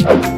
Amen.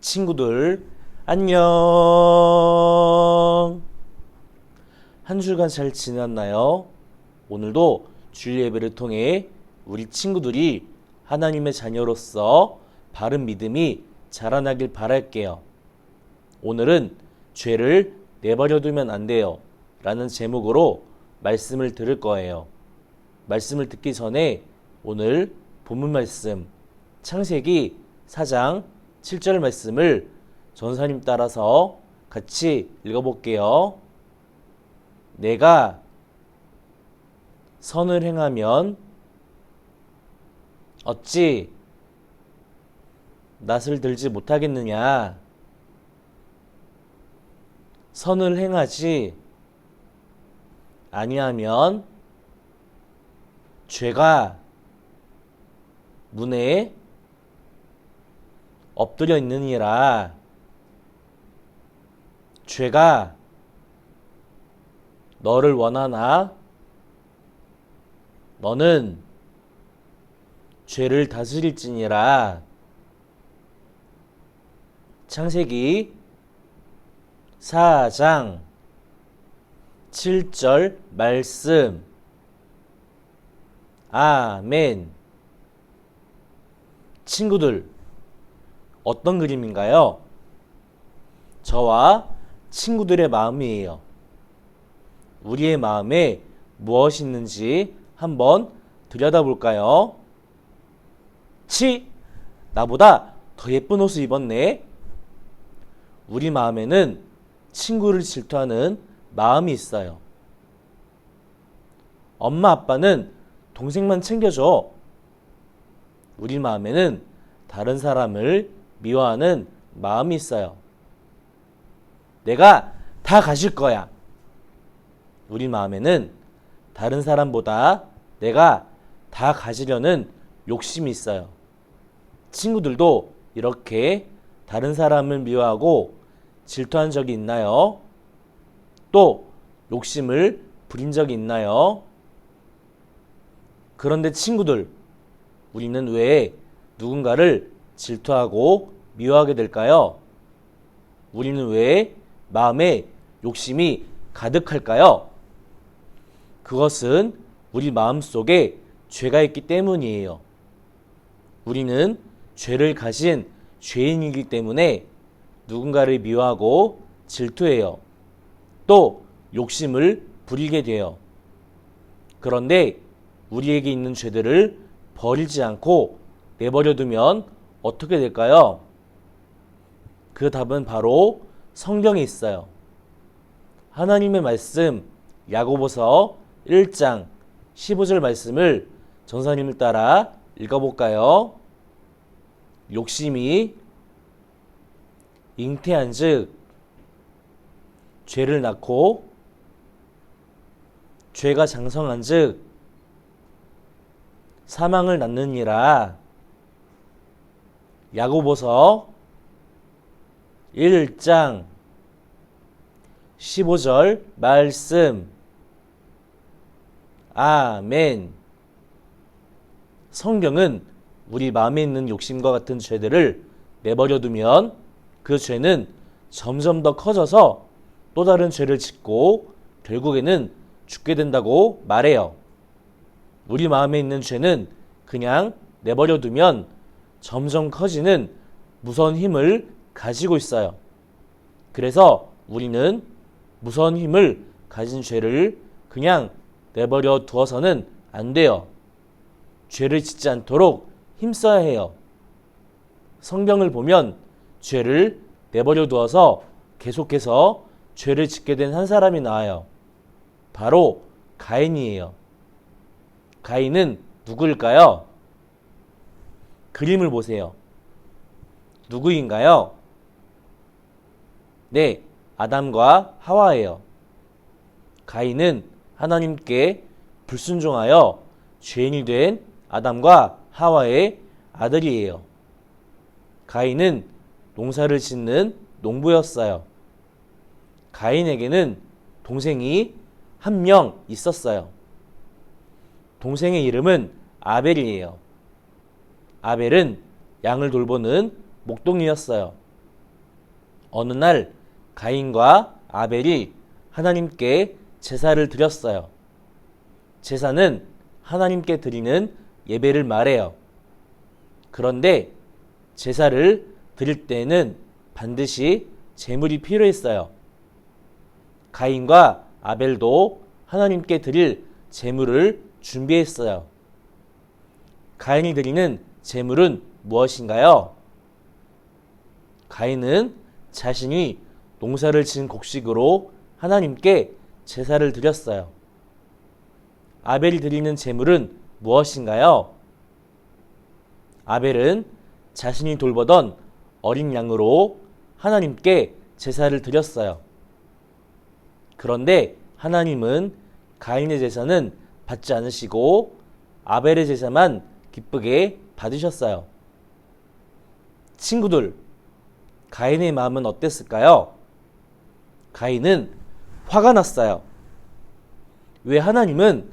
친구들 안녕. 한 주간 잘 지냈나요? 오늘도 주일 예배를 통해 우리 친구들이 하나님의 자녀로서 바른 믿음이 자라나길 바랄게요. 오늘은 죄를 내버려두면 안 돼요 라는 제목으로 말씀을 들을 거예요. 말씀을 듣기 전에 오늘 본문 말씀 창세기 4장 7절 말씀을 전사님 따라서 같이 읽어볼게요. 내가 선을 행하면 어찌 낯을 들지 못하겠느냐. 선을 행하지 아니하면 죄가 문에 엎드려 있느니라. 죄가 너를 원하나 너는 죄를 다스릴지니라. 창세기 4장 7절 말씀. 아멘. 친구들, 어떤 그림인가요? 저와 친구들의 마음이에요. 우리의 마음에 무엇이 있는지 한번 들여다볼까요? 나보다 더 예쁜 옷을 입었네. 우리 마음에는 친구를 질투하는 마음이 있어요. 엄마 아빠는 동생만 챙겨줘. 우리 마음에는 다른 사람을 미워하는 마음이 있어요. 내가 다 가질 거야. 우리 마음에는 다른 사람보다 내가 다 가지려는 욕심이 있어요. 친구들도 이렇게 다른 사람을 미워하고 질투한 적이 있나요? 또 욕심을 부린 적이 있나요? 그런데 친구들, 우리는 왜 누군가를 질투하고 미워하게 될까요? 우리는 왜 마음에 욕심이 가득할까요? 그것은 우리 마음속에 죄가 있기 때문이에요. 우리는 죄를 가진 죄인이기 때문에 누군가를 미워하고 질투해요. 또 욕심을 부리게 돼요. 그런데 우리에게 있는 죄들을 버리지 않고 내버려두면 어떻게 될까요? 그 답은 바로 성경에 있어요. 하나님의 말씀 야고보서 1장 15절 말씀을 전사님을 따라 읽어볼까요? 욕심이 잉태한 즉 죄를 낳고 죄가 장성한 즉 사망을 낳느니라. 야고보서 1장 15절 말씀. 아멘. 성경은 우리 마음에 있는 욕심과 같은 죄들을 내버려두면 그 죄는 점점 더 커져서 또 다른 죄를 짓고 결국에는 죽게 된다고 말해요. 우리 마음에 있는 죄는 그냥 내버려두면 점점 커지는 무서운 힘을 가지고 있어요. 그래서 우리는 무서운 힘을 가진 죄를 그냥 내버려 두어서는 안 돼요. 죄를 짓지 않도록 힘써야 해요. 성경을 보면 죄를 내버려 두어서 계속해서 죄를 짓게 된 한 사람이 나와요. 바로 가인이에요. 가인은 누구일까요? 그림을 보세요. 누구인가요? 네, 아담과 하와예요. 가인은 하나님께 불순종하여 죄인이 된 아담과 하와의 아들이에요. 가인은 농사를 짓는 농부였어요. 가인에게는 동생이 한 명 있었어요. 동생의 이름은 아벨이에요. 아벨은 양을 돌보는 목동이었어요. 어느 날 가인과 아벨이 하나님께 제사를 드렸어요. 제사는 하나님께 드리는 예배를 말해요. 그런데 제사를 드릴 때에는 반드시 제물이 필요했어요. 가인과 아벨도 하나님께 드릴 제물을 준비했어요. 가인이 드리는 제물은 무엇인가요? 가인은 자신이 농사를 지은 곡식으로 하나님께 제사를 드렸어요. 아벨이 드리는 제물은 무엇인가요? 아벨은 자신이 돌보던 어린 양으로 하나님께 제사를 드렸어요. 그런데 하나님은 가인의 제사는 받지 않으시고 아벨의 제사만 기쁘게 받으셨어요. 친구들, 가인의 마음은 어땠을까요? 가인은 화가 났어요. 왜 하나님은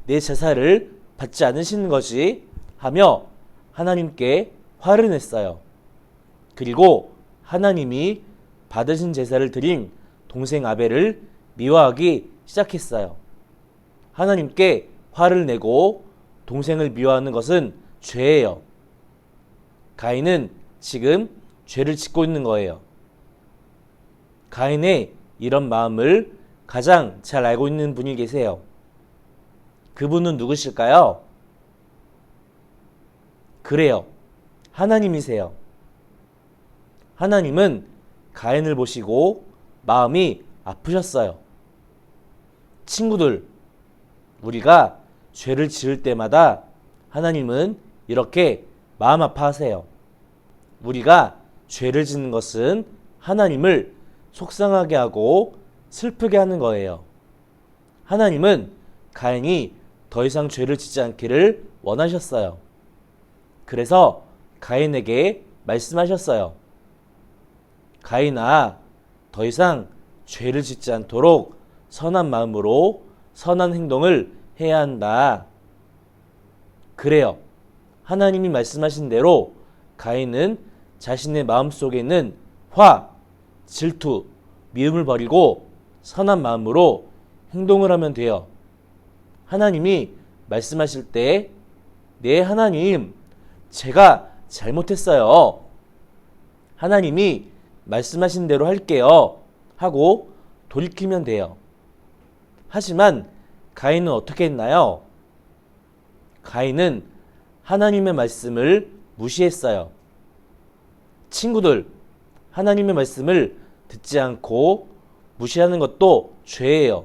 내 제사를 받지 않으시는 것이? 하며 하나님께 화를 냈어요. 그리고 하나님이 받으신 제사를 드린 동생 아벨을 미워하기 시작했어요. 하나님께 화를 내고 동생을 미워하는 것은 죄예요. 가인은 지금 죄를 짓고 있는 거예요. 가인의 이런 마음을 가장 잘 알고 있는 분이 계세요. 그분은 누구실까요? 그래요. 하나님이세요. 하나님은 가인을 보시고 마음이 아프셨어요. 친구들, 우리가 죄를 지을 때마다 하나님은 이렇게 마음 아파하세요. 우리가 죄를 짓는 것은 하나님을 속상하게 하고 슬프게 하는 거예요. 하나님은 가인이 더 이상 죄를 짓지 않기를 원하셨어요. 그래서 가인에게 말씀하셨어요. 가인아, 더 이상 죄를 짓지 않도록 선한 마음으로 선한 행동을 해야 한다. 그래요. 하나님이 말씀하신 대로 가인은 자신의 마음속에 있는 화, 질투, 미움을 버리고 선한 마음으로 행동을 하면 돼요. 하나님이 말씀하실 때, 네, 하나님, 제가 잘못했어요. 하나님이 말씀하신 대로 할게요. 하고 돌이키면 돼요. 하지만 가인은 어떻게 했나요? 가인은 하나님의 말씀을 무시했어요. 친구들, 하나님의 말씀을 듣지 않고 무시하는 것도 죄예요.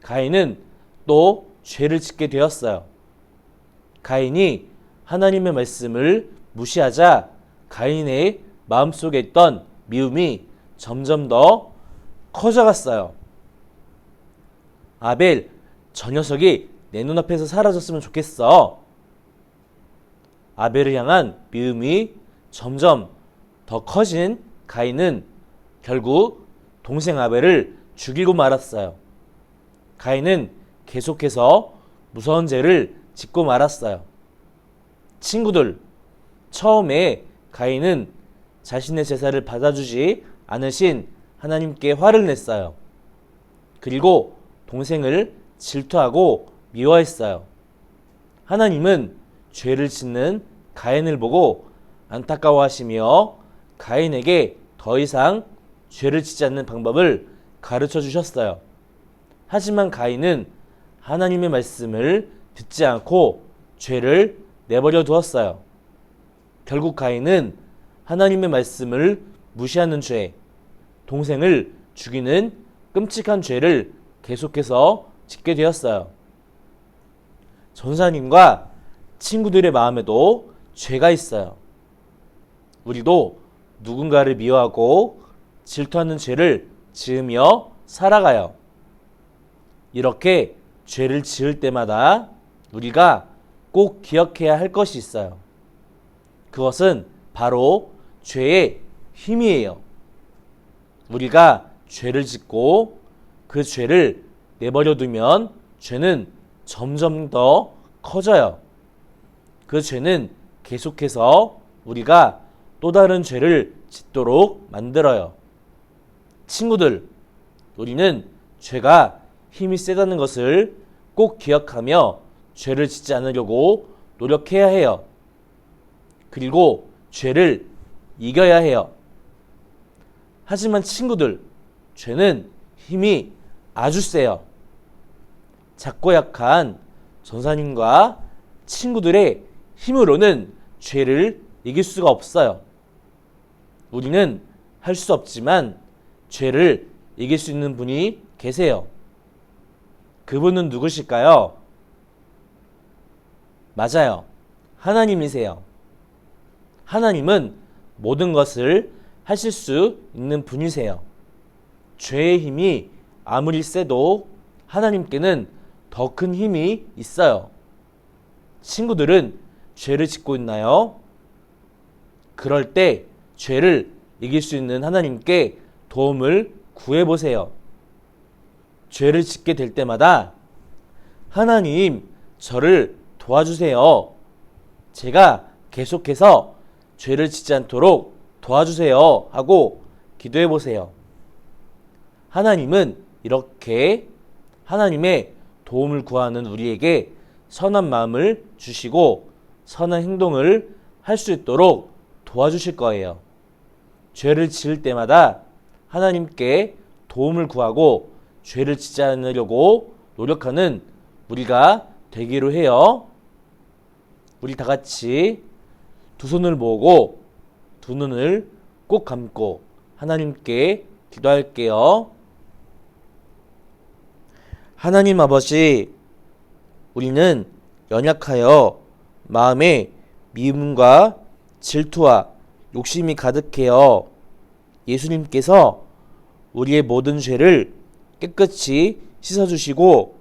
가인은 또 죄를 짓게 되었어요. 가인이 하나님의 말씀을 무시하자 가인의 마음속에 있던 미움이 점점 더 커져갔어요. 아벨, 저 녀석이 내 눈앞에서 사라졌으면 좋겠어. 아벨을 향한 미움이 점점 더 커진 가인은 결국 동생 아벨을 죽이고 말았어요. 가인은 계속해서 무서운 죄를 짓고 말았어요. 친구들, 처음에 가인은 자신의 제사를 받아주지 않으신 하나님께 화를 냈어요. 그리고 동생을 질투하고 미워했어요. 하나님은 죄를 짓는 가인을 보고 안타까워하시며 가인에게 더 이상 죄를 짓지 않는 방법을 가르쳐 주셨어요. 하지만 가인은 하나님의 말씀을 듣지 않고 죄를 내버려 두었어요. 결국 가인은 하나님의 말씀을 무시하는 죄, 동생을 죽이는 끔찍한 죄를 계속해서 짓게 되었어요. 전사님과 친구들의 마음에도 죄가 있어요. 우리도 누군가를 미워하고 질투하는 죄를 지으며 살아가요. 이렇게 죄를 지을 때마다 우리가 꼭 기억해야 할 것이 있어요. 그것은 바로 죄의 힘이에요. 우리가 죄를 짓고 그 죄를 내버려 두면 죄는 점점 더 커져요. 그 죄는 계속해서 우리가 또 다른 죄를 짓도록 만들어요. 친구들, 우리는 죄가 힘이 세다는 것을 꼭 기억하며 죄를 짓지 않으려고 노력해야 해요. 그리고 죄를 이겨야 해요. 하지만 친구들, 죄는 힘이 아주 세요. 작고 약한 전사님과 친구들의 힘으로는 죄를 이길 수가 없어요. 우리는 할 수 없지만 죄를 이길 수 있는 분이 계세요. 그분은 누구실까요? 맞아요. 하나님이세요. 하나님은 모든 것을 하실 수 있는 분이세요. 죄의 힘이 아무리 세도 하나님께는 더 큰 힘이 있어요. 친구들은 죄를 짓고 있나요? 그럴 때 죄를 이길 수 있는 하나님께 도움을 구해보세요. 죄를 짓게 될 때마다 하나님, 저를 도와주세요. 제가 계속해서 죄를 짓지 않도록 도와주세요 하고 기도해보세요. 하나님은 이렇게 하나님의 도움을 구하는 우리에게 선한 마음을 주시고 선한 행동을 할 수 있도록 도와주실 거예요. 죄를 지을 때마다 하나님께 도움을 구하고 죄를 짓지 않으려고 노력하는 우리가 되기로 해요. 우리 다 같이 두 손을 모으고 두 눈을 꼭 감고 하나님께 기도할게요. 하나님 아버지, 우리는 연약하여 마음에 미움과 질투와 욕심이 가득해요. 예수님께서 우리의 모든 죄를 깨끗이 씻어주시고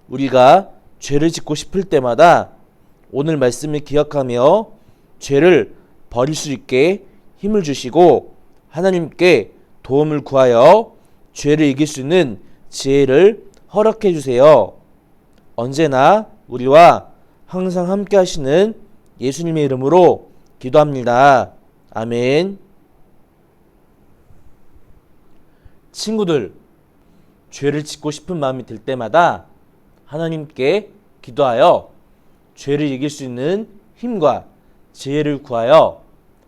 우리가 죄를 짓고 싶을 때마다 오늘 말씀을 기억하며 죄를 버릴 수 있게 힘을 주시고 하나님께 도움을 구하여 죄를 이길 수 있는 지혜를 허락해 주세요. 언제나 우리와 항상 함께 하시는 예수님의 이름으로 기도합니다. 아멘. 친구들, 죄를 짓고 싶은 마음이 들 때마다 하나님께 기도하여 죄를 이길 수 있는 힘과 지혜를 구하여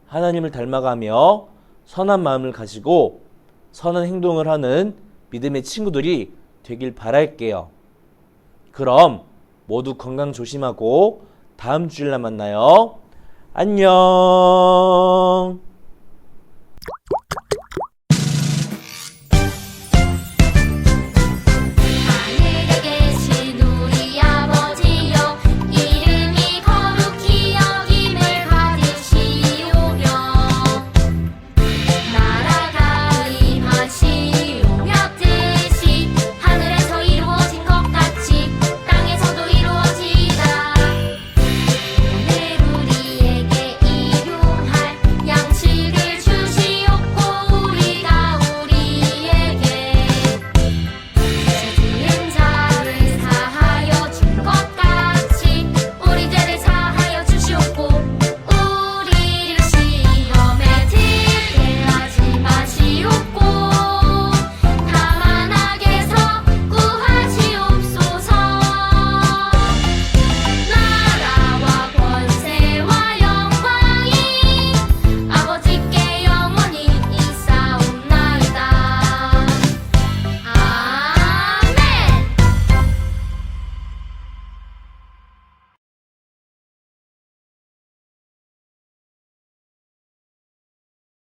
하나님을 닮아가며 선한 마음을 가지고 선한 행동을 하는 믿음의 친구들이 되길 바랄게요. 그럼 모두 건강 조심하고 다음 주일날 만나요. 안녕.